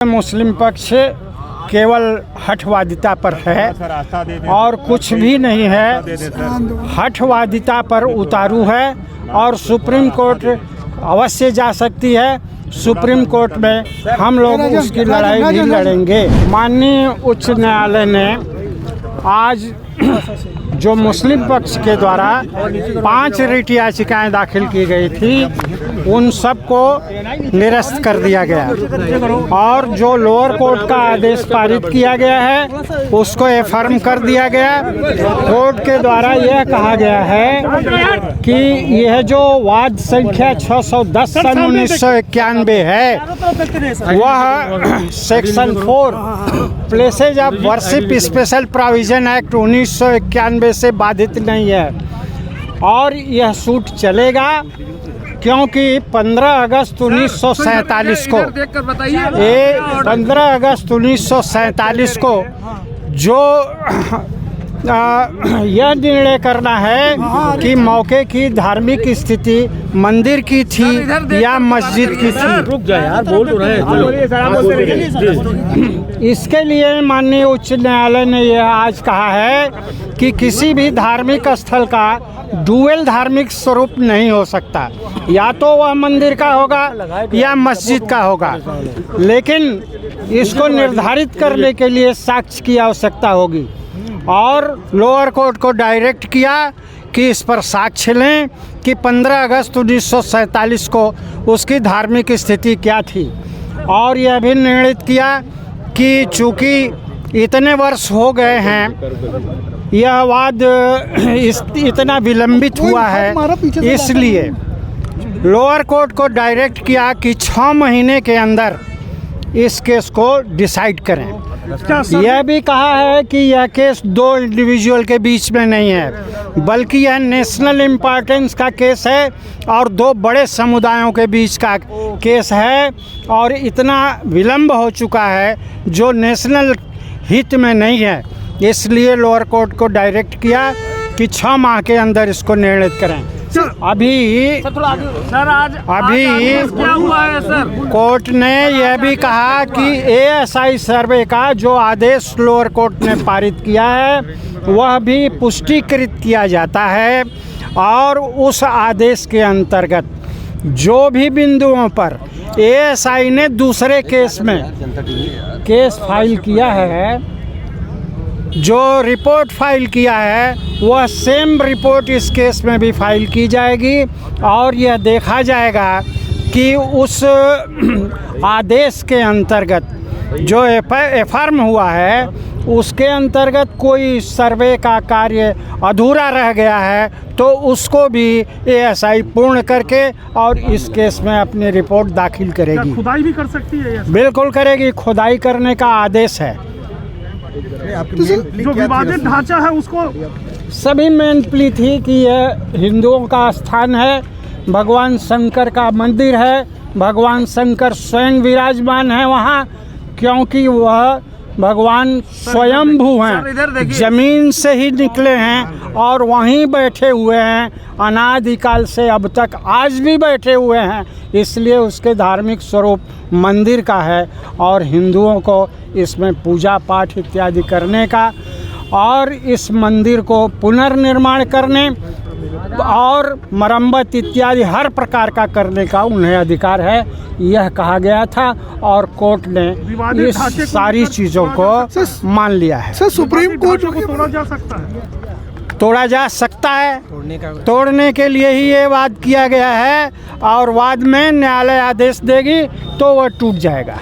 मुस्लिम पक्ष केवल हठवादिता पर है और कुछ भी नहीं है, हठवादिता पर उतारू है और सुप्रीम कोर्ट अवश्य जा सकती है। सुप्रीम कोर्ट में हम लोग उसकी लड़ाई भी लड़ेंगे। माननीय उच्च न्यायालय ने आज जो मुस्लिम पक्ष के द्वारा 5 रिट याचिकाएं दाखिल की गई थी उन सबको निरस्त कर दिया गया और जो लोअर कोर्ट का आदेश पारित किया गया है उसको एफर्म कर दिया गया। कोर्ट के द्वारा यह कहा गया है कि यह जो वाद संख्या 610 सन 1991 है वह section 4 places of worship special provision act 1991 से बाधित नहीं है और यह सूट चलेगा क्योंकि 15 अगस्त 1947 को 15 अगस्त 1947 को जो यह निर्णय करना है कि मौके की धार्मिक स्थिति मंदिर की थी या मस्जिद की थी। रुक जाए यार, बोल तो रहे। इसके लिए माननीय उच्च न्यायालय ने यह आज कहा है कि किसी भी धार्मिक स्थल का डुअल धार्मिक स्वरूप नहीं हो सकता, या तो वह मंदिर का होगा या मस्जिद का होगा, लेकिन इसको निर्धारित करने के लिए साक्ष्य की आवश्यकता होगी और लोअर कोर्ट को डायरेक्ट किया कि इस पर साक्ष्य लें कि 15 अगस्त 1947 को उसकी धार्मिक स्थिति क्या थी और यह भी निर्णित किया कि चूँकि इतने वर्ष हो गए हैं, यह वाद इतना विलंबित हुआ है, इसलिए लोअर कोर्ट को डायरेक्ट किया कि 6 महीने के अंदर इस केस को डिसाइड करें। यह भी कहा है कि यह केस 2 इंडिविजुअल के बीच में नहीं है बल्कि यह नेशनल इम्पोर्टेंस का केस है और 2 बड़े समुदायों के बीच का केस है और इतना विलंब हो चुका है जो नेशनल हित में नहीं है। इसलिए लोअर कोर्ट को डायरेक्ट किया कि 6 माह के अंदर इसको निर्णित करें। अभी क्या हुआ है सर? कोर्ट ने यह भी कहा कि ASI सर्वे का जो आदेश लोअर कोर्ट ने पारित किया है वह भी पुष्टिकृत किया जाता है और उस आदेश के अंतर्गत जो भी बिंदुओं पर ASI ने दूसरे केस में केस फाइल किया है, जो रिपोर्ट फाइल किया है वह सेम रिपोर्ट इस केस में भी फाइल की जाएगी और यह देखा जाएगा कि उस आदेश के अंतर्गत जो एफर्म हुआ है उसके अंतर्गत कोई सर्वे का कार्य अधूरा रह गया है तो उसको भी ASI पूर्ण करके और इस केस में अपनी रिपोर्ट दाखिल करेगी। खुदाई भी कर सकती है? बिल्कुल करेगी, खुदाई करने का आदेश है। जो विवादित ढांचा है उसको सभी मेन प्ली थी कि यह हिंदुओं का स्थान है, भगवान शंकर का मंदिर है, भगवान शंकर स्वयं विराजमान है वहाँ, क्योंकि वह भगवान स्वयंभू हैं, जमीन से ही निकले हैं और वहीं बैठे हुए हैं, अनादिकाल से अब तक आज भी बैठे हुए हैं, इसलिए उसके धार्मिक स्वरूप मंदिर का है और हिंदुओं को इसमें पूजा पाठ इत्यादि करने का और इस मंदिर को पुनर्निर्माण करने और मरम्मत इत्यादि हर प्रकार का करने का उन्हें अधिकार है, यह कहा गया था और कोर्ट ने इस सारी चीज़ों को मान लिया है। सर, सुप्रीम कोर्ट को तोड़ा जा सकता है? तोड़ा जा सकता है, तोड़ने के लिए ही ये वाद किया गया है और वाद में न्यायालय आदेश देगी तो वह टूट जाएगा।